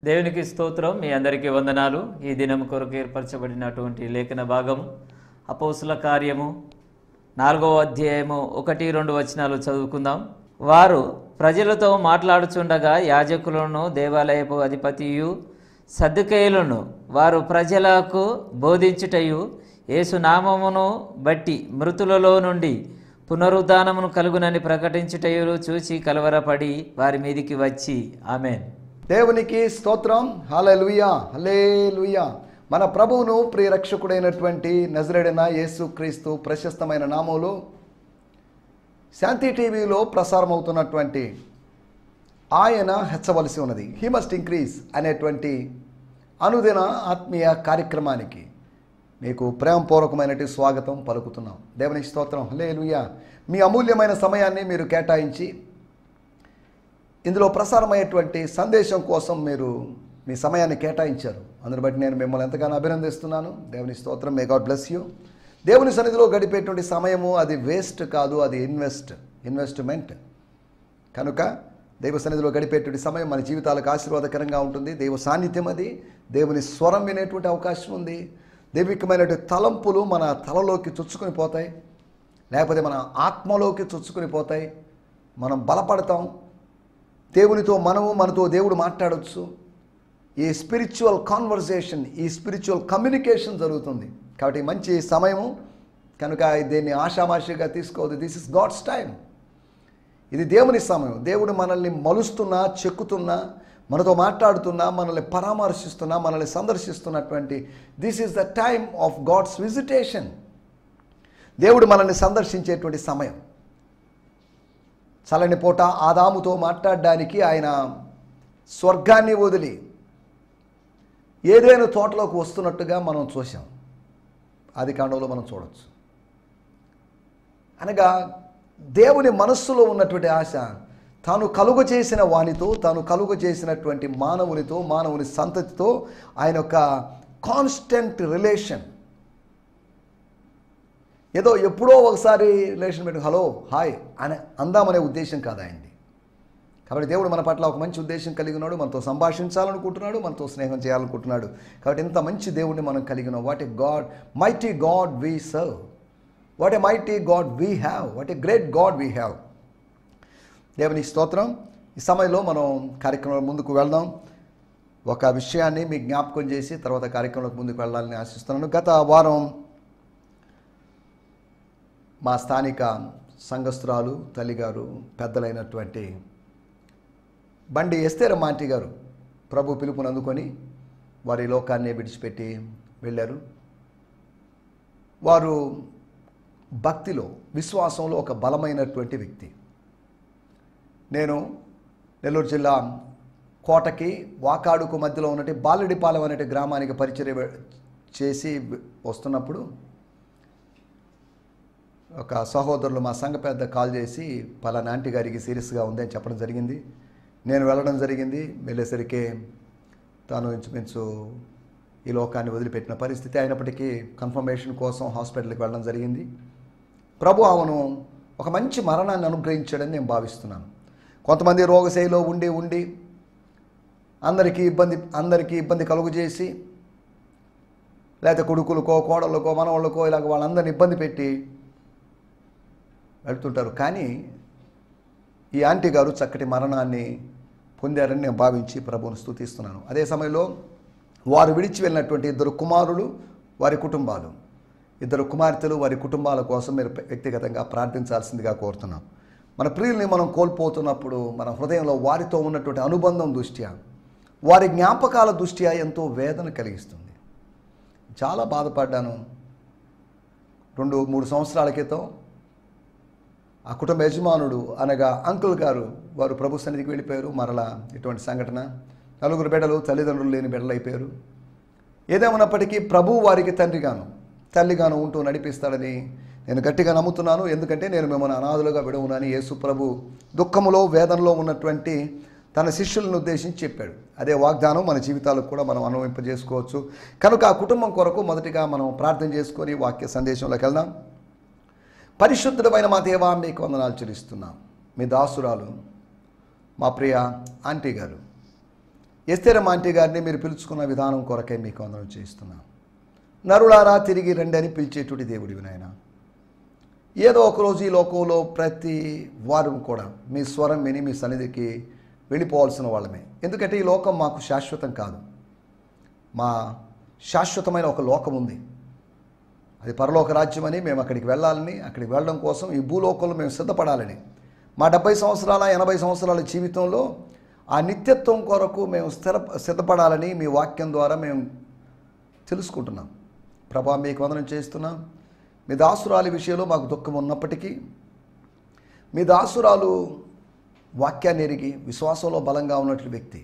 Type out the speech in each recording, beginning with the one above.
దేవునికి స్తోత్రం. మీ అందరికీ వందనాలు. ఈ దినం కొరకు ఏర్పరచబడినటువంటి లేఖన భాగం అపోస్తుల కార్యము 4వ అధ్యాయము 1-2 వచనాలు చదువుకుందాం. వారు ప్రజలతో మాట్లాడుచుండగా యాజకులను దేవాలయపు అధిపతియు సద్దుకయ్యులను వారు ప్రజలకు బోధించుటయు యేసు నామమును బట్టి మృతులలో నుండి పునరుద్ధానమును కలుగునని ప్రకటించుటయు చూచి కలవరపడి వారి మీదికి వచ్చి ఆమేన్. దేవునికి స్తోత్రం. హల్లెలూయా, హల్లెలూయా. మన ప్రభువును ప్రియరక్షకుడైనటువంటి నజరేయుడైన యేసుక్రీస్తు ప్రశస్తమైన నామములో శాంతి టీవీలో ప్రసారమవుతున్నటువంటి ఆయన హెచ్చవలసి ఉన్నది, హీ మస్ట్ ఇంక్రీజ్ అనేటువంటి అనుదిన ఆత్మీయ కార్యక్రమానికి మీకు ప్రేమపూర్వకమైనటువంటి స్వాగతం పలుకుతున్నాం. దేవునికి స్తోత్రం. హల్లెలూయా. మీ అమూల్యమైన సమయాన్ని మీరు కేటాయించి ఇందులో ప్రసారమయ్యేటువంటి సందేశం కోసం మీరు మీ సమయాన్ని కేటాయించారు. అందుని బట్టి నేను మిమ్మల్ని ఎంతగానో అభినందిస్తున్నాను. దేవుని స్తోత్రం. May God bless you. దేవుని సన్నిధిలో గడిపేటువంటి సమయము అది వేస్ట్ కాదు, అది ఇన్వెస్ట్మెంట్. కనుక దైవ సన్నిధిలో గడిపేటువంటి సమయం మన జీవితాలకు ఆశీర్వాదకరంగా ఉంటుంది. దైవ సాన్నిధ్యం అది, దేవుని స్వరం వినేటువంటి అవకాశం ఉంది. దైవికమైనటువంటి తలంపులు మన తలలోకి చొచ్చుకొని పోతాయి, లేకపోతే మన ఆత్మలోకి చొచ్చుకొని పోతాయి. మనం బలపడతాం. దేవునితో మనతో దేవుడు మాట్లాడవచ్చు. ఈ స్పిరిచువల్ కాన్వర్సేషన్, ఈ స్పిరిచువల్ కమ్యూనికేషన్ జరుగుతుంది. కాబట్టి మంచి సమయము కనుక దీన్ని ఆషామాషిగా తీసుకోవద్దు. This is God's time. ఇది దేవుని సమయం. దేవుడు మనల్ని మలుస్తున్నా, చెక్కుతున్నా, మనతో మాట్లాడుతున్నా, మనల్ని పరామర్శిస్తున్నా, మనల్ని సందర్శిస్తున్నటువంటి this is the time of God's visitation. దేవుడు మనల్ని సందర్శించేటువంటి సమయం. చల్లని పూట ఆదాముతో మాట్లాడడానికి ఆయన స్వర్గాన్ని వదిలి ఏదైనా తోటలోకి వస్తున్నట్టుగా మనం చూసాం. ఆది కాండంలో మనం చూడవచ్చు. అనగా దేవుని మనస్సులో ఉన్నటువంటి ఆశ తాను కలుగ చేసిన వానితో, తాను కలుగ చేసినటువంటి మానవునితో, మానవుని సంతతితో ఆయన ఒక కాన్స్టెంట్ రిలేషన్. ఏదో ఎప్పుడో ఒకసారి రిలేషన్ పెట్టి హలో హాయ్ అని అందామనే ఉద్దేశం కాదు ఆయనది. కాబట్టి దేవుడు మన పట్ల ఒక మంచి ఉద్దేశం కలిగి ఉన్నాడు. మనతో సంభాషించాలనుకుంటున్నాడు, మనతో స్నేహం చేయాలనుకుంటున్నాడు. కాబట్టి ఇంత మంచి దేవుడిని మనం కలిగినాం. What a God, mighty God we serve, what a mighty God we have, what a great God we have. దేవుని స్తోత్రం. ఈ సమయంలో మనం కార్యక్రమం ముందుకు వెళ్దాం. ఒక విషయాన్ని మీకు జ్ఞాపకం చేసి తర్వాత కార్యక్రమంలోకి ముందుకు వెళ్ళాలని ఆశిస్తున్నాను. గత వారం మా స్థానిక సంఘస్థురాలు తల్లిగారు, పెద్దలైనటువంటి బండి ఎస్తేరమ్మ ఆంటీ గారు ప్రభు పిలుపుని అందుకొని వారి లోకాన్ని విడిచిపెట్టి వెళ్ళారు. వారు భక్తిలో, విశ్వాసంలో ఒక బలమైనటువంటి వ్యక్తి. నేను నెల్లూరు జిల్లా కోటకి వాకాడుకు మధ్యలో ఉన్నటువంటి బాలడిపాలెం అనే గ్రామానికి పరిచయం చేసి వస్తున్నప్పుడు ఒక సహోదరులు మా సంఘ పెద్ద కాల్ చేసి పలానా ఆంటీ గారికి సీరియస్గా ఉంది అని చెప్పడం జరిగింది. నేను వెళ్ళడం జరిగింది. వెళ్ళేసరికి తాను ఇంచుమించు ఈ లోకాన్ని వదిలిపెట్టిన పరిస్థితి అయినప్పటికీ కన్ఫర్మేషన్ కోసం హాస్పిటల్కి వెళ్ళడం జరిగింది. ప్రభు ఆమెను ఒక మంచి మరణాన్ని అనుగ్రహించాడని నేను భావిస్తున్నాను. కొంతమంది రోగశైలిలో ఉండి అందరికీ ఇబ్బంది కలుగు చేసి, లేకపోతే కొడుకులకో, కోడళ్ళకో, మనవాళ్ళకో ఇలాగ వాళ్ళందరినీ ఇబ్బంది పెట్టి వెళ్తుంటారు. కానీ ఈ ఆంటీ గారు చక్కటి మరణాన్ని పొందారని నేను భావించి ప్రభువును స్తుతిస్తున్నాను. అదే సమయంలో వారు విడిచి వెళ్ళినటువంటి 2 కుమారులు, వారి కుటుంబాలు, 2 కుమార్తెలు, వారి కుటుంబాల కోసం మీరు వ్యక్తిగతంగా ప్రార్థించాల్సిందిగా కోరుతున్నాం. మన ప్రియుల్ని మనం కోల్పోతున్నప్పుడు మన హృదయంలో వారితో ఉన్నటువంటి అనుబంధం దృష్ట్యా, వారి జ్ఞాపకాల దృష్ట్యా ఎంతో వేదన కలిగిస్తుంది. చాలా బాధపడ్డాను. 2-3 సంవత్సరాల క్రితం ఆ కుటుంబ యజమానుడు అనగా అంకుల్ గారు వారు ప్రభు సన్నిధికి వెళ్ళిపోయారు. మరలా ఇటువంటి సంఘటన, 4 బిడ్డలు తల్లిదండ్రులు లేని బిడ్డలు అయిపోయారు. ఏదేమన్నప్పటికీ ప్రభు వారికి తల్లిగాను ఉంటూ నడిపిస్తాడని నేను గట్టిగా నమ్ముతున్నాను. ఎందుకంటే నేను మిమ్మల్ని అనాథులుగా విడవునని యేసు ప్రభు దుఃఖములో, వేదనలో ఉన్నటువంటి తన శిష్యులను ఉద్దేశించి చెప్పాడు. అదే వాగ్దానం మన జీవితాలకు కూడా మనం అనుభవింపజేసుకోవచ్చు. కనుక ఆ కుటుంబం కొరకు మొదటిగా మనం ప్రార్థన చేసుకొని వాక్య సందేశంలోకి వెళ్దాం. పరిశుద్ధమైన మా దేవా, మీకు వందనాలు చెల్లిస్తున్నాం. మీ దాసురాలు మా ప్రియ ఆంటీ గారు ఎస్తేర్ ఆంటీ గారిని మీరు పిలుచుకున్న విధానం కొరకై మీకు వందనం చేస్తున్నాను. నరులారా తిరిగి రండి అని పిలిచేటువంటి దేవుడివి నాయన. ఏదో ఒకరోజు ఈ లోకంలో ప్రతి వారం కూడా మీ స్వరం విని మీ సన్నిధికి వెళ్ళిపోవాల్సిన వాళ్ళమే. ఎందుకంటే ఈ లోకం మాకు శాశ్వతం కాదు. మా శాశ్వతమైన ఒక లోకం ఉంది, అది పరలోక రాజ్యం అని. మేము అక్కడికి వెళ్ళాలని, అక్కడికి వెళ్ళడం కోసం ఈ భూలోకంలో మేము సిద్ధపడాలని, మా 70 సంవత్సరాల 80 సంవత్సరాల జీవితంలో ఆ నిత్యత్వం కొరకు మేము సిద్ధపడాలని మీ వాక్యం ద్వారా మేము తెలుసుకుంటున్నాం. ప్రభా, మీకు వందనం చేస్తున్నాం. మీ దాసురాలి విషయంలో మాకు దుఃఖం ఉన్నప్పటికీ మీ దాసురాలు వాక్యాన్ని ఎరిగి విశ్వాసంలో బలంగా ఉన్నట్లు వ్యక్తి.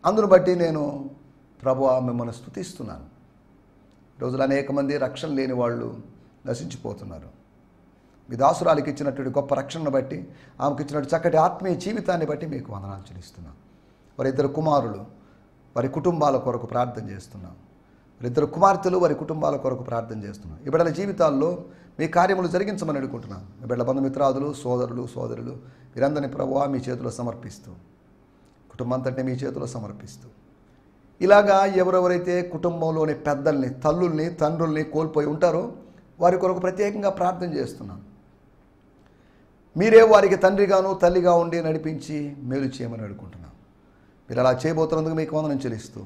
అందును బట్టి నేను ప్రభువా మిమ్మల్ని స్తుతిస్తున్నాను. రోజులు అనేక మంది రక్షణ లేని వాళ్ళు నశించిపోతున్నారు. మీ దాసురాలికి ఇచ్చినటువంటి గొప్ప రక్షణను బట్టి, ఆమెకు ఇచ్చినట్టు చక్కటి ఆత్మీయ జీవితాన్ని బట్టి మీకు వందనాలు చెల్లిస్తున్నాం. వారి 2 కుమారులు, వారి కుటుంబాల కొరకు ప్రార్థన చేస్తున్నాం. వారి 2 కుమార్తెలు, వారి కుటుంబాల కొరకు ప్రార్థన చేస్తున్నాం. ఈ బిడ్డల జీవితాల్లో మీ కార్యములు జరిగించమని అడుగుకుంటున్నాం. మీ బిడ్డల బంధుమిత్రాదులు, సోదరులు వీరందరినీ ప్రభువా మీ చేతిలో సమర్పిస్తూ, కుటుంబంతటిని మీ చేతిలో సమర్పిస్తూ, ఇలాగా ఎవరెవరైతే కుటుంబంలోని పెద్దల్ని, తల్లుల్ని, తండ్రుల్ని కోల్పోయి ఉంటారో వారి కొరకు ప్రత్యేకంగా ప్రార్థన చేస్తున్నాం. మీరే వారికి తండ్రిగాను తల్లిగా ఉండి నడిపించి మేలు చేయమని అడుగుకుంటున్నాం. మీరు అలా చేయబోతున్నందుకు మీకు వందనం చెల్లిస్తూ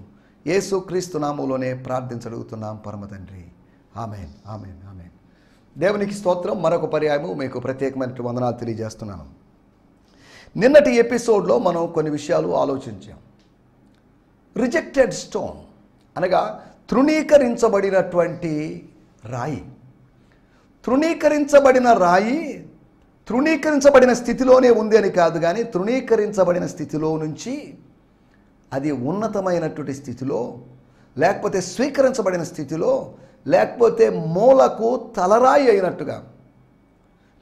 యేసు క్రీస్తు నామములోనే ప్రార్థించడుగుతున్నాం పరమ తండ్రి. ఆమేన్, ఆమేన్, ఆమేన్. దేవునికి స్తోత్రం. మరొక పర్యాయము మీకు ప్రత్యేకమైన వందనాలు తెలియజేస్తున్నాను. నిన్నటి ఎపిసోడ్లో మనం కొన్ని విషయాలు ఆలోచించాం. రిజెక్టెడ్ స్టోన్ అనగా తృణీకరించబడినటువంటి రాయి. తృణీకరించబడిన రాయి తృణీకరించబడిన స్థితిలోనే ఉంది అని కాదు, కానీ తృణీకరించబడిన స్థితిలో నుంచి అది ఉన్నతమైనటువంటి స్థితిలో, లేకపోతే స్వీకరించబడిన స్థితిలో, లేకపోతే మూలకు తలరాయి అయినట్టుగా,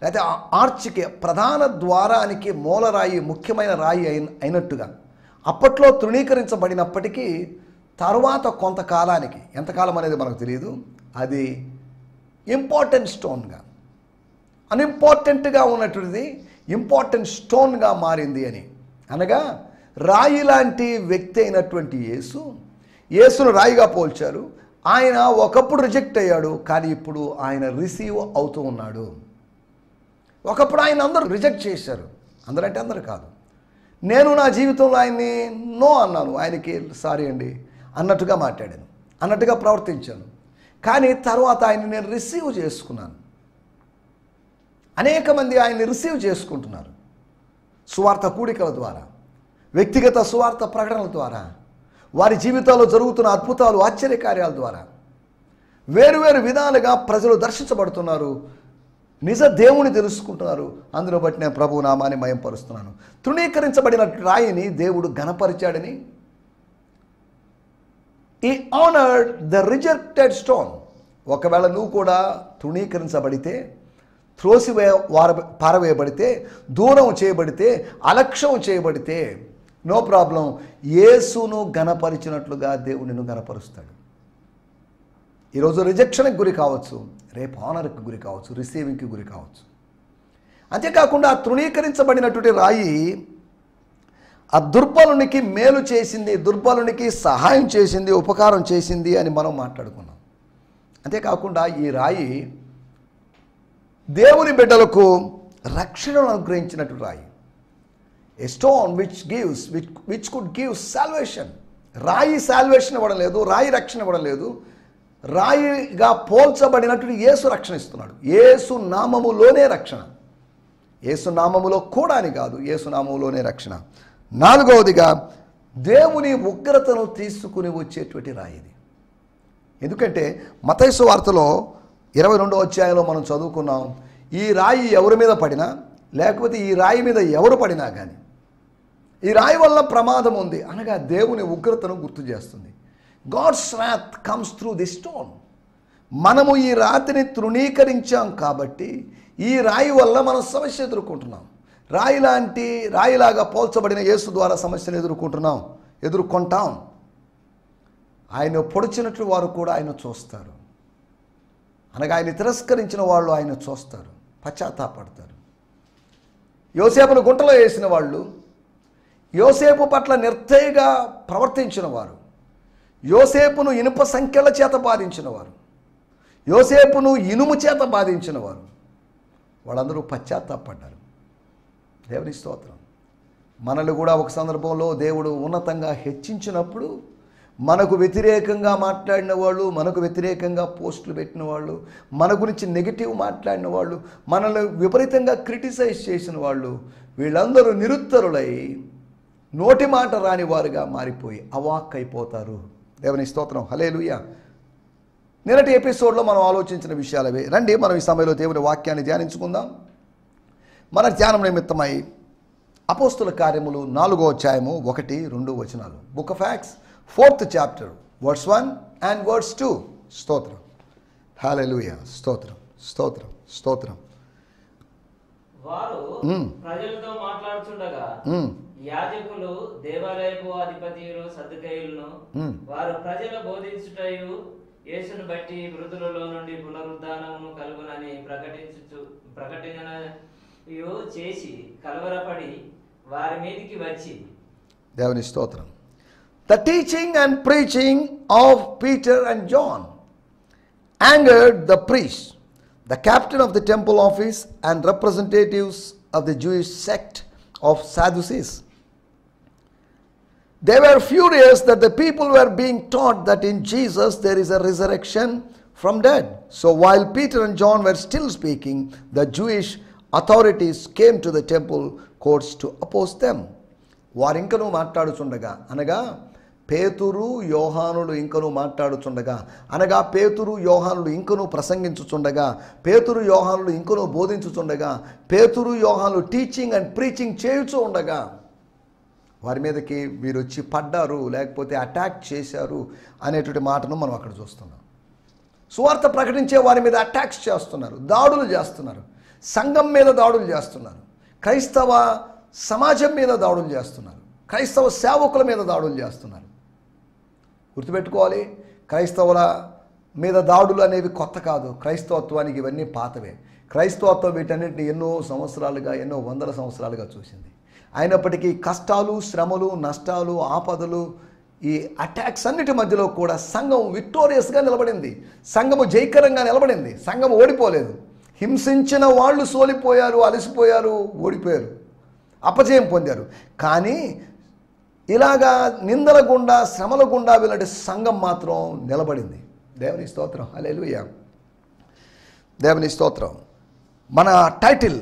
లేకపోతే ఆర్చికి ప్రధాన ద్వారానికి మూలరాయి, ముఖ్యమైన రాయి అయినట్టుగా అప్పట్లో తృణీకరించబడినప్పటికీ తర్వాత కొంతకాలానికి, ఎంతకాలం అనేది మనకు తెలియదు, అది ఇంపార్టెంట్ స్టోన్గా, అన్ఇంపార్టెంట్గా ఉన్నటువంటిది ఇంపార్టెంట్ స్టోన్గా మారింది అని. అనగా రాయి లాంటి వ్యక్తి అయినటువంటి యేసును రాయిగా పోల్చారు. ఆయన ఒకప్పుడు రిజెక్ట్ అయ్యాడు, కానీ ఇప్పుడు ఆయన రిసీవ్ అవుతూ ఉన్నాడు. ఒకప్పుడు ఆయన అందరూ రిజెక్ట్ చేశారు, అందరంటే అందరు కాదు. నేను నా జీవితంలో ఆయన్ని నో అన్నాను, ఆయనకి సారీ అండి అన్నట్టుగా మాట్లాడాను, అన్నట్టుగా ప్రవర్తించాను. కానీ తర్వాత ఆయన్ని నేను రిసీవ్ చేసుకున్నాను. అనేక మంది ఆయన్ని రిసీవ్ చేసుకుంటున్నారు. సువార్త కూడికల ద్వారా, వ్యక్తిగత సువార్త ప్రకటనల ద్వారా, వారి జీవితాల్లో జరుగుతున్న అద్భుతాలు, ఆశ్చర్యకార్యాల ద్వారా వేరువేరు విధాలుగా ప్రజలు దర్శించబడుతున్నారు, నిజ దేవుని తెలుసుకుంటున్నారు. అందులో బట్టి నేను ప్రభు నామాన్ని మయంపరుస్తున్నాను. తృణీకరించబడిన రాయిని దేవుడు ఘనపరిచాడని, ఈ ఆనర్డ్ ద రిజెక్టెడ్ స్టోన్. ఒకవేళ నువ్వు కూడా తృణీకరించబడితే, పారవేయబడితే, దూరం చేయబడితే, అలక్ష్యం చేయబడితే, నో ప్రాబ్లం, యేసును ఘనపరిచినట్లుగా దేవుడు నిన్ను ఘనపరుస్తాడు. ఈరోజు రిజెక్షన్కి గురి కావచ్చు, రేపు ఆనర్కి గురి కావచ్చు, రిసీవింగ్కి గురి కావచ్చు. అంతేకాకుండా ఆ తృణీకరించబడినటువంటి రాయి ఆ దుర్బలునికి మేలు చేసింది, దుర్బలునికి సహాయం చేసింది, ఉపకారం చేసింది అని మనం మాట్లాడుకున్నాం. అంతేకాకుండా ఈ రాయి దేవుని బిడ్డలకు రక్షణను అనుగ్రహించినట్టు రాయి. A stone which could give salvation. రాయి సాల్వేషన్ ఇవ్వడం లేదు, రాయి రక్షణ ఇవ్వడం లేదు. రాయిగా పోల్చబడినట్టు యేసు రక్షణ ఇస్తున్నాడు. యేసు నామములోనే రక్షణ, యేసు నామములో కూడా అని కాదు, యేసు నామములోనే రక్షణ. 4వదిగా దేవుని ఉగ్రతను తీసుకుని వచ్చేటువంటి రాయి ఇది. ఎందుకంటే మత్తయి సువార్తలో 22వ అధ్యాయంలో మనం చదువుకున్నాం, ఈ రాయి ఎవరి మీద పడినా, లేకపోతే ఈ రాయి మీద ఎవరు పడినా కానీ ఈ రాయి వల్ల ప్రమాదం ఉంది అనగా దేవుని ఉగ్రతను గుర్తు చేస్తుంది. God's wrath comes through the stone. మనము ఈ రాతిని తృణీకరించాం కాబట్టి ఈ రాయి వల్ల మనం సమస్య ఎదుర్కొంటున్నాం. రాయిలాగా పోల్చబడిన యేసు ద్వారా సమస్యను ఎదుర్కొంటాం. ఆయన పొడిచినట్లు వారు కూడా ఆయన చూస్తారు. అనగా ఆయన తిరస్కరించిన వాళ్ళు ఆయన చూస్తారు, పశ్చాత్తాపడతారు. యోసేపును గుంటలో వేసిన వాళ్ళు, యోసేపు పట్ల నిర్దయగా ప్రవర్తించిన వారు, యోసేపును ఇనుప సంఖ్యల చేత బాధించిన వారు, యోసేపును ఇనుము చేత బాధించిన వారు, వాళ్ళందరూ పశ్చాత్తాపడ్డారు. దేవుని స్తోత్రం. మనల్ని కూడా ఒక సందర్భంలో దేవుడు ఉన్నతంగా హెచ్చించినప్పుడు మనకు వ్యతిరేకంగా మాట్లాడిన వాళ్ళు, మనకు వ్యతిరేకంగా పోస్టులు పెట్టిన వాళ్ళు, మన గురించి నెగిటివ్ మాట్లాడిన వాళ్ళు, మనల్ని విపరీతంగా క్రిటిసైజ్ చేసిన వాళ్ళు, వీళ్ళందరూ నిరుత్తరులై నోటి మాట రాని వారుగా మారిపోయి అవాక్కైపోతారు. దేవుని స్తోత్రం. హల్లెలూయా. నిన్నటి ఎపిసోడ్లో మనం ఆలోచించిన విషయాలవే. రండి మనం ఈ సమయంలో దేవుని వాక్యాన్ని ధ్యానించుకుందాం. మన ధ్యానం నిమిత్తమై అపోస్తుల కార్యములు 4వ అధ్యాయము 1-2 వచనాలు. Book of Acts 4th chapter verse 1 and verse 2. స్తోత్రం. హల్లెలూయా. స్తోత్రం, స్తోత్రం, స్తోత్రం. వారు ప్రజలతో మాట్లాడుచుండగా యాజకులు దేవాలయపు అధిపతియులు సద్దుకయ్యులను వారు ప్రజల బోధించుటయు యేసును బట్టి మృతులలో నుండి పునరుద్ధానమును కలుగునని ప్రకటనయు చేసి కలవరపడి వారి మీదికి వచ్చి. దేవుని స్తోత్రం. The teaching and preaching of Peter and John angered the priests, the captain of the temple office, and representatives of the Jewish sect of Sadducees. They were furious that the people were being taught that in Jesus there is a resurrection from dead. So while Peter and John were still speaking, the Jewish authorities came to the temple courts to oppose them. వారింకను మాట్లాడుచుండగా అనగా పేతురు యోహానులు ఇంకను మాట్లాడుచుండగా అనగా పేతురు యోహానులు ఇంకను ప్రసంగించుచుండగా పేతురు యోహానులు ఇంకను బోధించుచుండగా పేతురు యోహానులు teaching and preaching చేయుచూ ఉండగా వారి మీదకి వీరు వచ్చి పడ్డారు, లేకపోతే అటాక్ చేశారు అనేటువంటి మాటను మనం అక్కడ చూస్తున్నాం. సువార్త ప్రకటించే వారి మీద అటాక్స్ చేస్తున్నారు, దాడులు చేస్తున్నారు, సంఘం మీద దాడులు చేస్తున్నారు, క్రైస్తవ సమాజం మీద దాడులు చేస్తున్నారు, క్రైస్తవ సేవకుల మీద దాడులు చేస్తున్నారు. గుర్తుపెట్టుకోవాలి, క్రైస్తవుల మీద దాడులు అనేవి కొత్త కాదు. క్రైస్తవత్వానికి ఇవన్నీ పాతవే. క్రైస్తవత్వం వీటన్నిటిని ఎన్నో సంవత్సరాలుగా, ఎన్నో వందల సంవత్సరాలుగా చూసింది. అయినప్పటికీ కష్టాలు, శ్రమలు, నష్టాలు, ఆపదలు, ఈ అటాక్స్ అన్నిటి మధ్యలో కూడా సంఘం విక్టోరియస్గా నిలబడింది, సంఘము జయకరంగా నిలబడింది, సంఘం ఓడిపోలేదు. హింసించిన వాళ్ళు సోలిపోయారు, అలసిపోయారు, ఓడిపోయారు, అపజయం పొందారు. కానీ ఇలాగా నిందల గుండా, శ్రమల గుండా వెళ్ళే సంఘం మాత్రం నిలబడింది. దేవుని స్తోత్రం. హల్లెలూయా. దేవుని స్తోత్రం. మన టైటిల్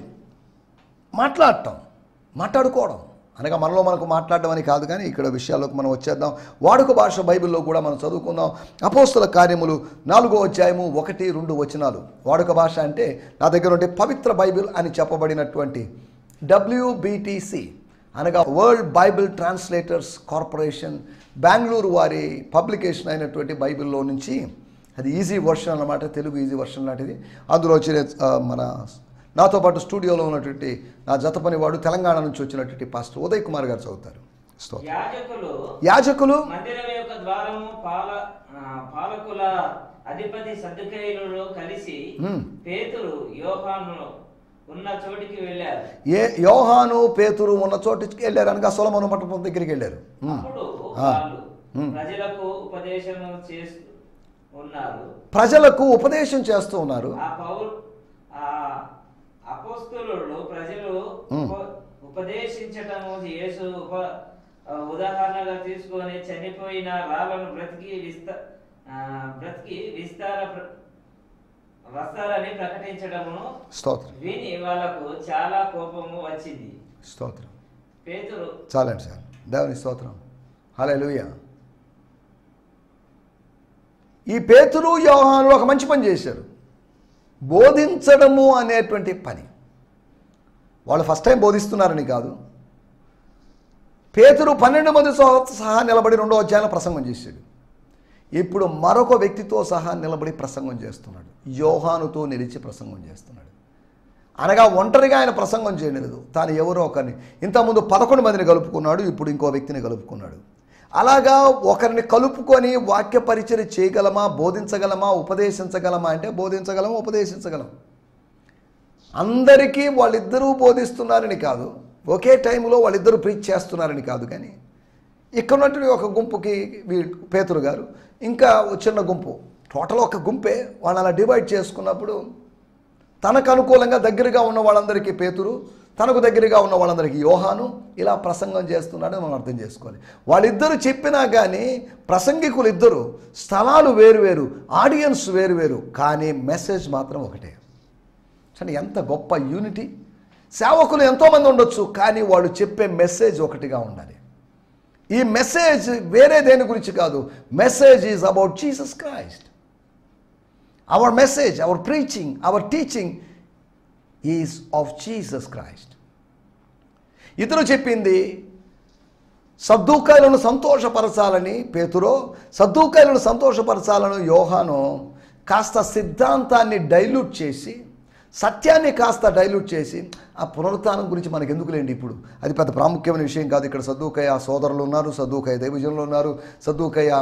మాట్లాడుకోవడం అనగా మనలో మనకు మాట్లాడడం అని కాదు, కానీ ఇక్కడ విషయాల్లోకి మనం వచ్చేద్దాం. వాడుక భాష బైబిల్లో కూడా మనం చదువుకుందాం. అపోస్తుల కార్యములు 4వ అధ్యాయము 1-2 వచనాలు. వాడుక భాష అంటే నా దగ్గర ఉంటే పవిత్ర బైబిల్ అని చెప్పబడినటువంటి WBTC అనగా world Bible translators corporation Bengaluru వారి పబ్లికేషన్ అయినటువంటి బైబిల్లో నుంచి, అది ఈజీ వర్షన్ అన్నమాట, తెలుగు ఈజీ వర్షన్ లాంటిది. అందులో వచ్చిన మన నాతో పాటు స్టూడియోలో ఉన్నటువంటి నా జత పనివాడు తెలంగాణ నుంచి వచ్చినటువంటి పాస్టర్ ఉదయ్ కుమార్ గారు చదువుతారు. యాజకులు మందిరం యొక్క ద్వారము పాలకుల అధిపతి సద్దుకయ్యులు కలిసి పేతురు యోహాను ఉన్న చోటికి వెళ్ళారు. యోహాను పేతురు ఉన్న చోటికి వెళ్ళారు అనగా సొలొమోను మంటపం దగ్గరికి వెళ్ళారు. ప్రజలకు ఉపదేశం చేస్తూ ఉన్నారు. అపోస్తలులు ప్రజలు ఉపదేశించటము యేసు ఉదాహరణగా తీసుకొని చనిపోయిన రాళ్ళను బ్రతికి వస్తారని ప్రకటించడమును విని వాళ్ళకు చాలా కోపము వచ్చింది. స్తోత్రం. పేతురు చాలండి సార్. దేవుని స్తోత్రం. హల్లెలూయా. ఈ పేతురు యోహాను ఒక మంచి పని చేశారు, బోధించడము అనేటువంటి పని. వాళ్ళు ఫస్ట్ టైం బోధిస్తున్నారని కాదు. పేతురు 12 మందితో సహా నిలబడి 2వ అధ్యాయంలో ప్రసంగం చేశాడు. ఇప్పుడు మరొక వ్యక్తితో సహా నిలబడి ప్రసంగం చేస్తున్నాడు. యోహానుతో నిలిచి ప్రసంగం చేస్తున్నాడు. అనగా ఒంటరిగా ఆయన ప్రసంగం చేయలేదు, తాను ఎవరో ఒకరిని, ఇంతకుముందు 11 మందిని కలుపుకున్నాడు, ఇప్పుడు ఇంకో వ్యక్తిని కలుపుకున్నాడు. అలాగా ఒకరిని కలుపుకొని వాక్య పరిచయం చేయగలమా, బోధించగలమా, ఉపదేశించగలమా అంటే బోధించగలమా, ఉపదేశించగలం. అందరికీ వాళ్ళిద్దరూ బోధిస్తున్నారని కాదు, ఒకే టైంలో వాళ్ళిద్దరూ ప్రీచ్ చేస్తున్నారని కాదు, కానీ ఇక్కడ ఉన్నటువంటి ఒక గుంపుకి పేతురు గారు, ఇంకా చిన్న గుంపు, టోటల్ ఒక గుంపే. వాళ్ళు అలా డివైడ్ చేసుకున్నప్పుడు తనకు అనుకూలంగా దగ్గరగా ఉన్న వాళ్ళందరికీ పేతురు, తనకు దగ్గరగా ఉన్న వాళ్ళందరికీ యోహాను ఇలా ప్రసంగం చేస్తున్నాడని మనం అర్థం చేసుకోవాలి. వాళ్ళిద్దరూ చెప్పినా కానీ ప్రసంగికులు ఇద్దరు, స్థలాలు వేరువేరు, ఆడియన్స్ వేరువేరు, కానీ మెసేజ్ మాత్రం ఒకటే. అంటే ఎంత గొప్ప యూనిటీ! సేవకులు ఎంతోమంది ఉండొచ్చు, కానీ వాళ్ళు చెప్పే మెసేజ్ ఒకటిగా ఉండాలి. ఈ మెసేజ్ వేరే దేని గురించి కాదు. Message is about Jesus Christ. Our message, our preaching, our teaching is of Jesus Christ. ఇతను చెప్పింది సద్దూకాయలను సంతోషపరచాలని పేతురో, సద్దూకాయలను సంతోషపరచాలని యోహాను కాస్త సిద్ధాంతాన్ని డైల్యూట్ చేసి, సత్యాన్ని కాస్త డైల్యూట్ చేసి, ఆ పునరుత్థానం గురించి మనకు ఎందుకులేండి, ఇప్పుడు అది పెద్ద ప్రాముఖ్యమైన విషయం కాదు. ఇక్కడ సద్దూకయ్య సోదరులు ఉన్నారు, సద్దూకయ్య దైవజనులు ఉన్నారు, సద్దూకయ్య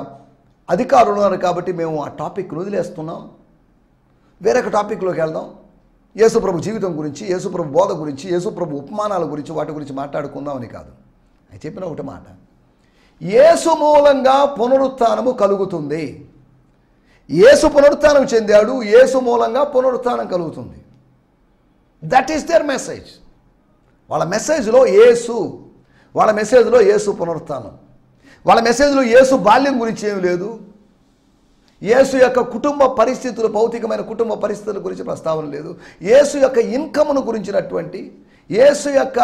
అధికారులు ఉన్నారు, కాబట్టి మేము ఆ టాపిక్ వదిలేస్తున్నాం, వేరొక టాపిక్లోకి వెళ్దాం. యేసుప్రభు జీవితం గురించి, యేసుప్రభు బోధ గురించి, యేసుప్రభు ఉపమానాల గురించి, వాటి గురించి మాట్లాడుకుందామని కాదు. అని చెప్పిన ఒకటి మాట, యేసు మూలంగా పునరుత్థానము కలుగుతుంది. యేసు పునరుత్థానం చెందాడు, యేసు మూలంగా పునరుత్థానం కలుగుతుంది. That is there message. వాళ్ళ మెసేజ్లో యేసు, వాళ్ళ మెసేజ్లో యేసు పునరుత్థానం, వాళ్ళ మెసేజ్లో యేసు బాల్యం గురించి ఏమి లేదు, యేసు యొక్క కుటుంబ పరిస్థితులు, భౌతికమైన కుటుంబ పరిస్థితుల గురించి ప్రస్తావన లేదు, యేసు యొక్క ఇన్కమ్ను గురించినటువంటి, యేసు యొక్క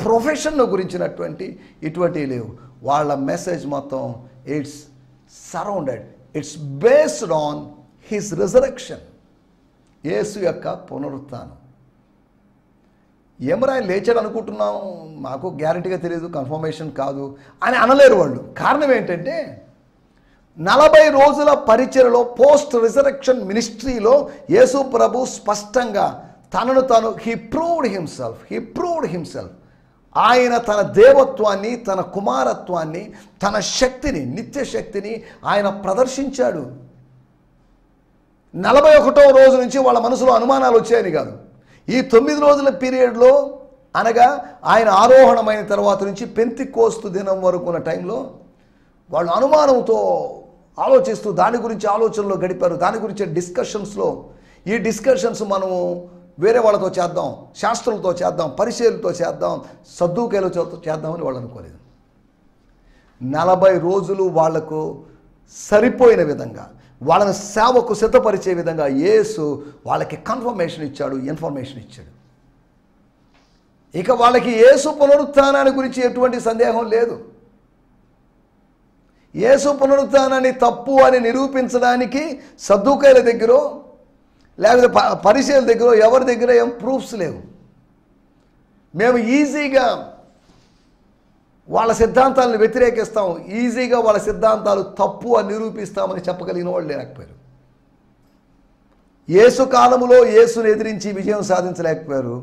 ప్రొఫెషన్ను గురించినటువంటి ఇటువంటివి లేవు. వాళ్ళ మెసేజ్ మొత్తం it's surrounded, it's based on his resurrection. Yesu యొక్క పునరుత్థానం. ఏమరా ఆయన లేచాడు అనుకుంటున్నాం, మాకు గ్యారంటీగా తెలియదు, కన్ఫర్మేషన్ కాదు అని అనలేరు వాళ్ళు. కారణం ఏంటంటే 40 రోజుల పరిచర్యలో, పోస్ట్ రిజరెక్షన్ మినిస్ట్రీలో యేసు ప్రభు స్పష్టంగా తనను తాను హీ ప్రూవ్డ్ హిమ్సెల్ఫ్. ఆయన తన దేవత్వాన్ని, తన కుమారత్వాన్ని, తన శక్తిని, నిత్య శక్తిని ఆయన ప్రదర్శించాడు. 41వ రోజు నుంచి వాళ్ళ మనసులో అనుమానాలు వచ్చాయని కాదు, ఈ 9 రోజుల పీరియడ్లో, అనగా ఆయన ఆరోహణమైన తర్వాత నుంచి పెంతెకోస్తు దినం వరకు ఉన్న టైంలో వాళ్ళు అనుమానంతో ఆలోచిస్తూ దాని గురించి ఆలోచనలో గడిపారు. దాని గురించి డిస్కషన్స్లో, ఈ డిస్కషన్స్ మనము వేరే వాళ్ళతో చేద్దాం, శాస్త్రులతో చేద్దాం, పరిచయులతో చేద్దాం, సద్దూకాయలతో చేద్దామని వాళ్ళు అనుకోలేదు. 40 రోజులు వాళ్లకు సరిపోయిన విధంగా, వాళ్ళని సేవకు సిద్ధపరిచే విధంగా యేసు వాళ్ళకి కన్ఫర్మేషన్ ఇచ్చాడు, ఇన్ఫర్మేషన్ ఇచ్చాడు. ఇక వాళ్ళకి యేసు పునరుత్థానాన్ని గురించి ఎటువంటి సందేహం లేదు. యేసు పునరుత్థానాన్ని తప్పు అని నిరూపించడానికి సద్దూకాయల దగ్గర, లేకపోతే పరిచయుల దగ్గర, ఎవరి దగ్గర ఏం ప్రూఫ్స్ లేవు. మేము ఈజీగా వాళ్ళ సిద్ధాంతాలను వ్యతిరేకిస్తాం, ఈజీగా వాళ్ళ సిద్ధాంతాలు తప్పు అని నిరూపిస్తామని చెప్పగలిగిన వాళ్ళు లేకపోయారు. యేసు కాలంలో యేసును ఎదిరించి విజయం సాధించలేకపోయారు.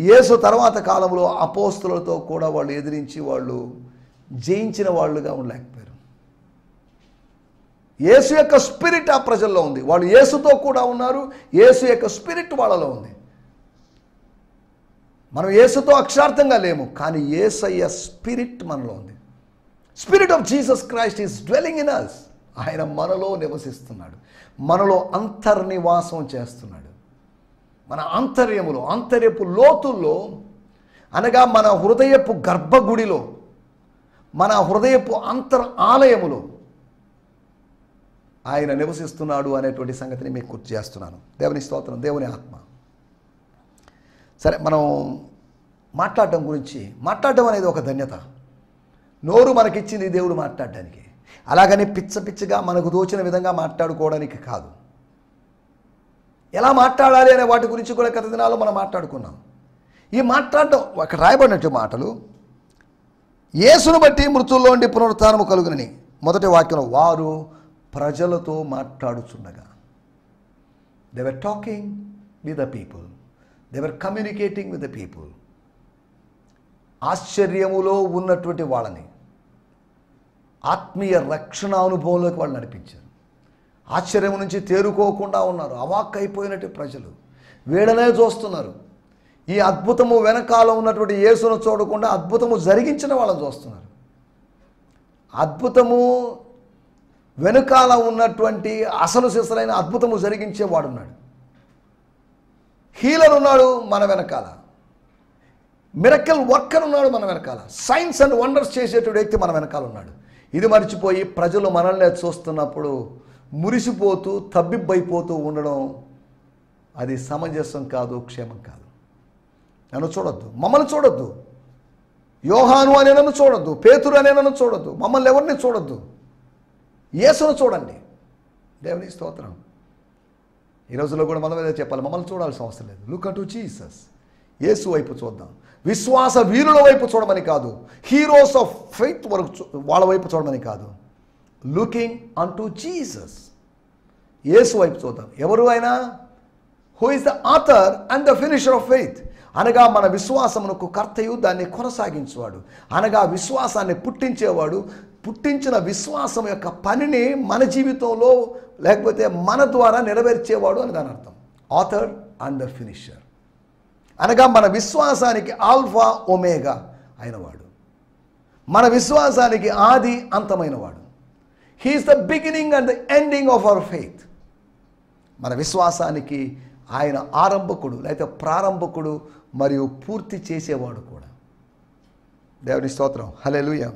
యేసు తర్వాత కాలంలో అపోస్తులతో కూడా వాళ్ళు ఎదిరించి వాళ్ళు జయించిన వాళ్ళుగా ఉండలేకపోయారు. యేసు యొక్క స్పిరిట్ ఆ ప్రజల్లో ఉంది. వాళ్ళు యేసుతో కూడా ఉన్నారు, యేసు యొక్క స్పిరిట్ వాళ్ళలో ఉంది. మనం యేసుతో అక్షరార్థంగా లేము, కానీ యేసయ్య స్పిరిట్ మనలో ఉంది. Spirit of Jesus Christ is dwelling in us. ఆయన మనలో నివసిస్తున్నాడు, మనలో అంతర్నివాసం చేస్తున్నాడు. మన ఆంతర్యములో, ఆంతర్యపు లోతుల్లో, అనగా మన హృదయపు గర్భగుడిలో, మన హృదయపు ఆలయములో ఆయన నివసిస్తున్నాడు అనేటువంటి సంగతిని మీకు గుర్తు చేస్తున్నాను. దేవుని స్తోత్రం, దేవుని ఆత్మ. సరే, మనం మాట్లాడటం అనేది ఒక ధన్యత. నోరు మనకిచ్చింది దేవుడు మాట్లాడడానికి, అలాగని పిచ్చగా మనకు దోచిన విధంగా మాట్లాడుకోవడానికి కాదు. ఎలా మాట్లాడాలి అనే వాటి గురించి కూడా గత దినాల్లో మనం మాట్లాడుకున్నాం. ఈ మాట్లాడడం అక్కడ రాయబడినట్టు మాటలు, యేసును బట్టి మృతుల్లోండి పునరుత్థానము కలుగునని. మొదటి వాక్యం, వారు ప్రజలతో మాట్లాడుచుండగా. They were talking with the people, they were communicating with the people. ఆశ్చర్యములో ఉన్నటువంటి వాళ్ళని ఆత్మీయ రక్షణ అనుభవంలోకి వాళ్ళు నడిపించారు. ఆశ్చర్యం నుంచి తేరుకోకుండా ఉన్నారు, అవాక్కైపోయినట్టు ప్రజలు వీడనే చూస్తున్నారు. ఈ అద్భుతము వెనకాల ఉన్నటువంటి యేసును చూడకుండా అద్భుతము జరిగించిన వాళ్ళని చూస్తున్నారు. అద్భుతము వెనుకాల ఉన్నటువంటి అసలు సిసలైన అద్భుతము జరిగించేవాడున్నాడు. హీలర్ ఉన్నాడు మన వెనకాల, మిరకల్ వర్కర్ ఉన్నాడు మన వెనకాల, సైన్స్ అండ్ వండర్స్ చేసేటువంటి వ్యక్తి మన వెనకాల ఉన్నాడు. ఇది మర్చిపోయి ప్రజలు మనల్ని చూస్తున్నప్పుడు మురిసిపోతూ తబ్బిబ్బైపోతూ ఉండడం అది సమంజసం కాదు, క్షేమం కాదు. నన్ను చూడొద్దు, మమ్మల్ని చూడొద్దు, యోహాను అనే నన్ను చూడొద్దు, పేతురు అనే నన్ను చూడొద్దు, మమ్మల్ని ఎవరిని చూడొద్దు, యేసును చూడండి. దేవుని స్తోత్రం. ఈ రోజుల్లో కూడా మనం ఏదో చెప్పాలి, మమ్మల్ని చూడాల్సిన అవసరం లేదు. లుక్ అటు జీసస్. యేసు వైపు చూద్దాం. విశ్వాస వీరుల వైపు చూడమని కాదు, హీరోస్ ఆఫ్ ఫెయిత్ వరకు వాళ్ళ వైపు చూడమని కాదు, లుకింగ్ అంటూ జీసస్. యేసు వైపు చూద్దాం. ఎవరు అయినా who is the author and the finisher of faith, అనగా మన విశ్వాసమునకు కర్తయు దాన్ని కొనసాగించేవాడు, అనగా విశ్వాసాన్ని పుట్టించేవాడు. పుట్టించిన విశ్వాసం యొక్క పనిని మన జీవితంలో లేకపోతే మన ద్వారా నెరవేర్చేవాడు అని దాని అర్థం. ఆథర్ అండ్ ద ఫినిషర్ అనగా మన విశ్వాసానికి ఆల్ఫా ఒమేగా అయినవాడు, మన విశ్వాసానికి ఆది అంతమైనవాడు. He is the beginning and the ending of our faith. మన విశ్వాసానికి ఆయన ఆరంభకుడు లేకపోతే ప్రారంభకుడు మరియు పూర్తి చేసేవాడు కూడా. దేవుని స్తోత్రం. హల్లెలూయా.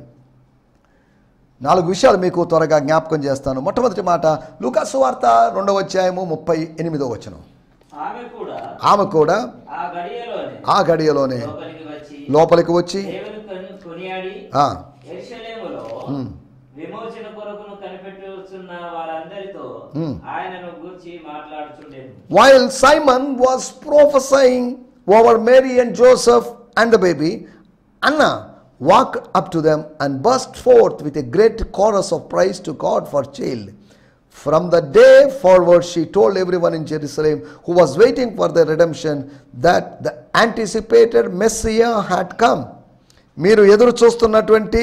4 విషయాలు మీకు త్వరగా జ్ఞాపకం చేస్తాను. మొట్టమొదటి మాట లూకా సువార్త 2వ అధ్యాయము 38వ వచనం. ఆమె కూడా ఆ గడియలోనే లోపలికి వచ్చి విమోచన కొరకును కనిపెట్టుచున్న వారందరితో ఆయనను గూర్చి మాట్లాడుచుండెను. While Simon was prophesying over Mary and Joseph and the baby, Anna walked up to them and burst forth with a great chorus of praise to God for child. From the day forward she told everyone in Jerusalem who was waiting for the redemption that the anticipated Messiah had come. మీరు ఎదురు చూస్తున్నటువంటి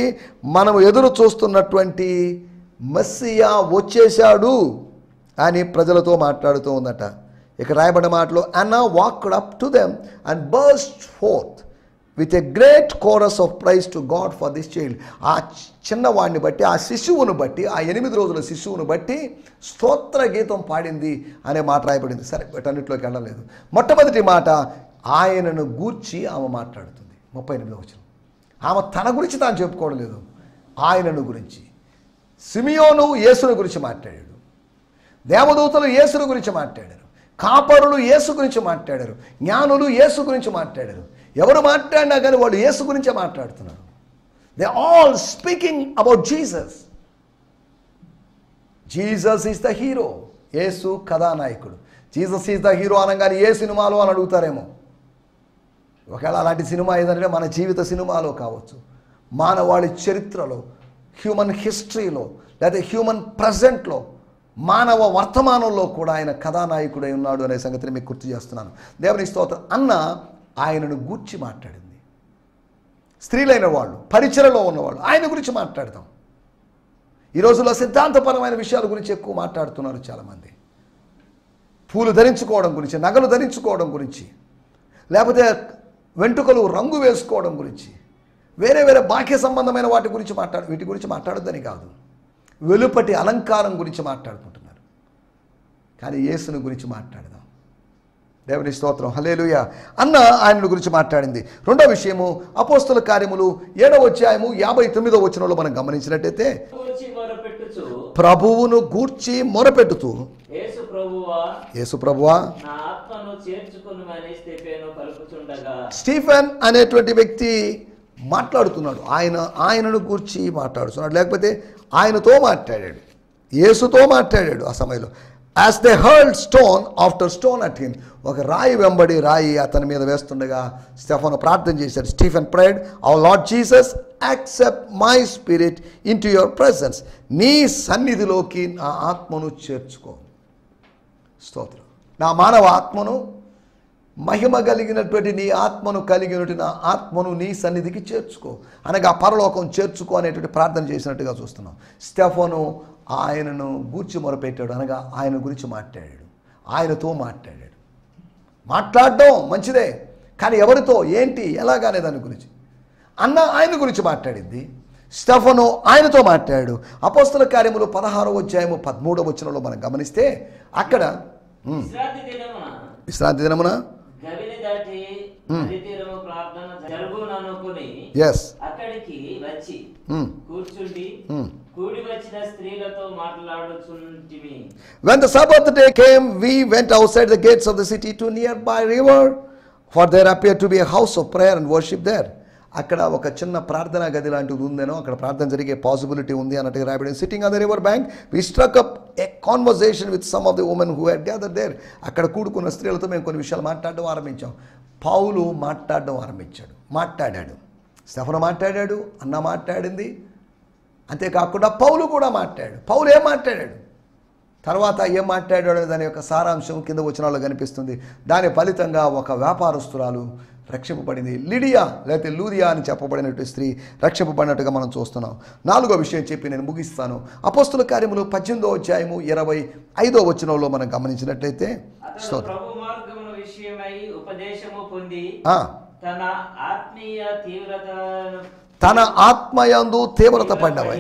మనము ఎదురు చూస్తున్నటువంటి Messiah వచ్చేశాడు అని ప్రజలతో మాట్లాడుతూ ఉందట. ఇక రాయబడిన మాటలో Anna walked up to them and burst forth with a great chorus of praise to God for this child. ఆ చిన్నవాడిని బట్టి, ఆ శిశువును బట్టి, ఆ 8 రోజుల శిశువును బట్టి స్తోత్ర గీతం పాడింది అనే మాట రాయబడింది. సరే, వీటన్నిటిలోకి వెళ్ళలేదు. మొట్టమొదటి మాట ఆయనను గూర్చి ఆమె మాట్లాడుతుంది. 38వ వచనం. ఆమె తన గురించి తాను చెప్పుకోవడం లేదు, ఆయనను గురించి. సిమియోను యేసును గురించి మాట్లాడాడు, దేవదూతలు యేసును గురించి మాట్లాడారు, కాపరులు యేసు గురించి మాట్లాడారు, జ్ఞానులు యేసు గురించి మాట్లాడారు. ఎవరు మాట్లాడినా కానీ వాళ్ళు యేసు గురించే మాట్లాడుతున్నారు. They all speaking about Jesus. Jesus is the hero. Yesu కథానాయకుడు. జీసస్ ఈజ్ ద హీరో అనగానే ఏ సినిమాలో అని అడుగుతారేమో. ఒకవేళ అలాంటి సినిమా ఏదంటే మన జీవిత సినిమాలో కావచ్చు, మానవాళి చరిత్రలో, హ్యూమన్ హిస్టరీలో, లేదా హ్యూమన్ ప్రజెంట్లో, మానవ వర్తమానంలో కూడా ఆయన కథానాయకుడై ఉన్నాడు అనే సంగతిని మీకు గుర్తు చేస్తున్నాను. దేవుని స్తోత్రం. అన్న ఆయనను గూర్చి మాట్లాడింది. స్త్రీలైన వాళ్ళు, పరిచయలో ఉన్నవాళ్ళు ఆయన గురించి మాట్లాడతాం. ఈ రోజుల్లో సిద్ధాంతపరమైన విషయాల గురించి ఎక్కువ మాట్లాడుతున్నారు చాలామంది. పూలు ధరించుకోవడం గురించి, నగలు ధరించుకోవడం గురించి, లేకపోతే వెంట్రుకలు రంగు వేసుకోవడం గురించి, వేరే వేరే బాహ్య సంబంధమైన వీటి గురించి మాట్లాడొద్దని కాదు, వెలుపటి అలంకారం గురించి మాట్లాడుకుంటున్నారు. కానీ యేసుని గురించి మాట్లాడదాం. దేవుని స్తోత్రం. హల్లెలూయా. అన్న ఆయన గురించి మాట్లాడింది. రెండో విషయము అపోస్తల కార్యములు 7వ అధ్యాయము 59వ వచనంలో మనం గమనించినట్టయితే ప్రభువును గూర్చి మొరపెట్టుతూ యేసు ప్రభువా స్టీఫెన్ అనేటువంటి వ్యక్తి మాట్లాడుతున్నాడు. ఆయనను గూర్చి మాట్లాడుతున్నాడు, లేకపోతే ఆయనతో మాట్లాడాడు, యేసుతో మాట్లాడాడు. ఆ సమయంలో as they hurled stone after stone at him, ఒక రాయి వెంబడి రాయి అతని మీద వేస్తుండగా స్టెఫను ప్రార్థన చేశాడు. Stephen prayed, our Lord Jesus accept my spirit into your presence, నీ సన్నిధిలోకి నా ఆత్మను చేర్చుకో. స్తోత్రం. నా మానవ ఆత్మను, మహిమ కలిగినటువంటి నీ ఆత్మను కలిగినటువంటి నా ఆత్మను నీ సన్నిధికి చేర్చుకో అనగా పరలోకం చేర్చుకో అనేటువంటి ప్రార్థన చేసినట్టుగా చూస్తున్నాం. స్టెఫను ఆయనను గూర్చి మొరపెట్టాడు, అనగా ఆయన గురించి మాట్లాడాడు, ఆయనతో మాట్లాడాడు. మాట్లాడడం మంచిదే, కానీ ఎవరితో, ఏంటి, ఎలాగానే దాని గురించి. అన్న ఆయన గురించి మాట్లాడింది, స్టెఫను ఆయనతో మాట్లాడాడు. అపోస్తల కార్యములు 16వ అధ్యాయము 13వ వచనంలో మనం గమనిస్తే అక్కడ విశ్రాంతి దినమున గవిని దాటి నది తీరము ప్రార్థన జరుగుననుకుని అక్కడికి వచ్చి కూర్చుండి కూడి వచ్చిన స్త్రీలతో మాట్లాడుచుంటిమి. When the Sabbath day came, we went outside the gates of the city to nearby river, for there appeared to be a house of prayer and worship there. అక్కడ ఒక చిన్న ప్రార్థనా గది లాంటిది ఉందేనో, అక్కడ ప్రార్థన జరిగే పాసిబిలిటీ ఉంది అన్నట్టుగా రాయబడింది. Sitting on the river bank we struck up a conversation with some of the women who had gathered there. అక్కడ కూడుకున్న స్త్రీలతో మేము కొన్ని విషయాలు మాట్లాడడం ఆరంభించాం. పౌలు మాట్లాడడం మాట్లాడాడు. స్టెఫను మాట్లాడాడు, అన్న మాట్లాడింది. అంతేకాకుండా పౌలు కూడా మాట్లాడాడు. పౌలు ఏం మాట్లాడాడు, తర్వాత ఏం మాట్లాడాడు అనే దాని యొక్క సారాంశం కింద వచనాల్లో కనిపిస్తుంది. దాని ఫలితంగా ఒక వ్యాపారస్తురాలు రక్షింపబడింది. లిడియా లేకపోతే లూదియా అని చెప్పబడినటువంటి స్త్రీ రక్షింపబడినట్టుగా మనం చూస్తున్నాం. 4వ విషయం చెప్పి నేను ముగిస్తాను. అపోస్తుల కార్యములు 18వ అధ్యాయము 25వ వచనంలో మనం గమనించినట్లయితే తన ఆత్మయందు తీవ్రత పడ్డవై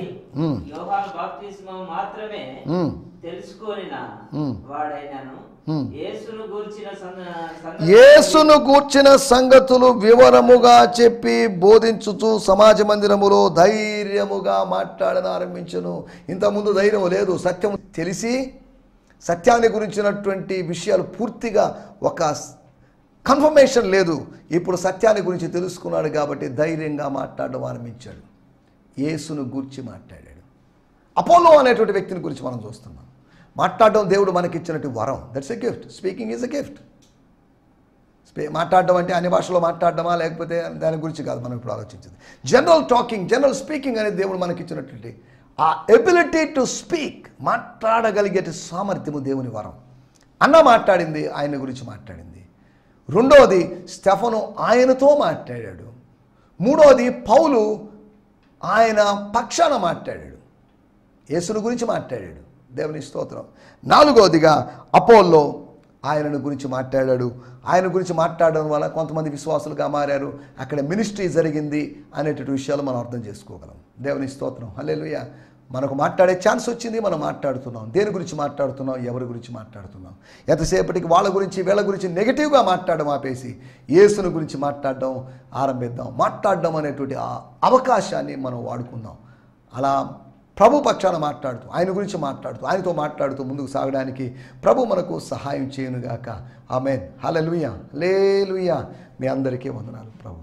యేసును గూర్చిన సంగతులు వివరముగా చెప్పి బోధించుచు సమాజ మందిరములో ధైర్యముగా మాట్లాడన ఆరంభించును. ఇంతకుముందు ధైర్యం లేదు, సత్యం తెలిసి సత్యాన్ని గురించినటువంటి విషయాలు పూర్తిగా ఒక కన్ఫర్మేషన్ లేదు. ఇప్పుడు సత్యాన్ని గురించి తెలుసుకున్నాడు కాబట్టి ధైర్యంగా మాట్లాడడం ఆరంభించాడు. యేసును గూర్చి మాట్లాడాడు. అపోలో అనేటువంటి వ్యక్తిని గురించి మనం చూస్తున్నాం. మాట్లాడడం దేవుడు మనకిచ్చినట్టు వరం. That's a gift. Speaking is a gift. మాట్లాడడం అంటే అన్ని భాషలో మాట్లాడడమా లేకపోతే దాని గురించి కాదు మనం ఇప్పుడు ఆలోచించింది. జనరల్ టాకింగ్, జనరల్ స్పీకింగ్ అనేది దేవుడు మనకిచ్చినటువంటి ఆ ఎబిలిటీ టు స్పీక్, మాట్లాడగలిగే సామర్థ్యము దేవుని వరం. అన్న మాట్లాడింది, ఆయన గురించి మాట్లాడింది. రెండవది స్టెఫను ఆయనతో మాట్లాడాడు. మూడవది పౌలు ఆయన పక్షాన మాట్లాడాడు, యేసుని గురించి మాట్లాడాడు. దేవుని స్తోత్రం. 4వదిగా అపోల్లో ఆయనను గురించి మాట్లాడాడు. ఆయన గురించి మాట్లాడడం వల్ల కొంతమంది విశ్వాసులుగా మారారు. అక్కడ మినిస్ట్రీ జరిగింది అనేటువంటి విషయాలు మనం అర్థం చేసుకోగలం. దేవుని స్తోత్రం. హల్లెలూయా. మనకు మాట్లాడే ఛాన్స్ వచ్చింది, మనం మాట్లాడుతున్నాం. దేని గురించి మాట్లాడుతున్నాం, ఎవరి గురించి మాట్లాడుతున్నాం? ఎంతసేపటికి వాళ్ళ గురించి వీళ్ళ గురించి నెగిటివ్గా మాట్లాడడం ఆపేసి యేసుని గురించి మాట్లాడడం ఆరంభిద్దాం. మాట్లాడడం అనేటువంటి ఆ అవకాశాన్ని మనం వాడుకుందాం. అలా ప్రభు పక్షాన మాట్లాడుతూ, ఆయన గురించి మాట్లాడుతూ, ఆయనతో మాట్లాడుతూ ముందుకు సాగడానికి ప్రభు మనకు సహాయం చేయనుగాక. ఆమేన్. హల్లెలూయా. హల్లెలూయా. మీ అందరికీ వందనాలు. ప్రభు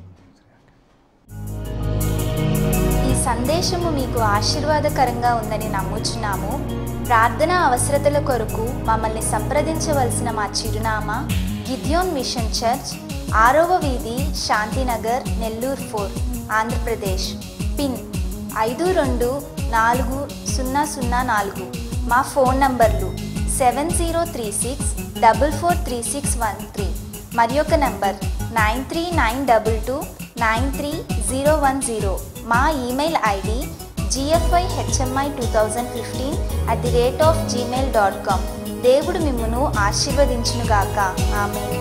ఈ సందేశము మీకు ఆశీర్వాదకరంగా ఉందని నమ్ముచున్నాము. ప్రార్థన అవసరతల కొరకు మమ్మల్ని సంప్రదించవలసిన మా చిరునామా గిద్యోన్ మిషన్ చర్చ్, 6వ వీధి, శాంతినగర్, నెల్లూరు 4, ఆంధ్రప్రదేశ్. పిన్ 524004. మా ఫోన్ నంబర్లు 7036443613 మరి ఒక నంబర్ 9392293010. మా ఈమెయిల్ ఐడి gfihmi2015@gmail.com. దేవుడు మిమ్మును ఆశీర్వదించునుగాక. ఆమేన్.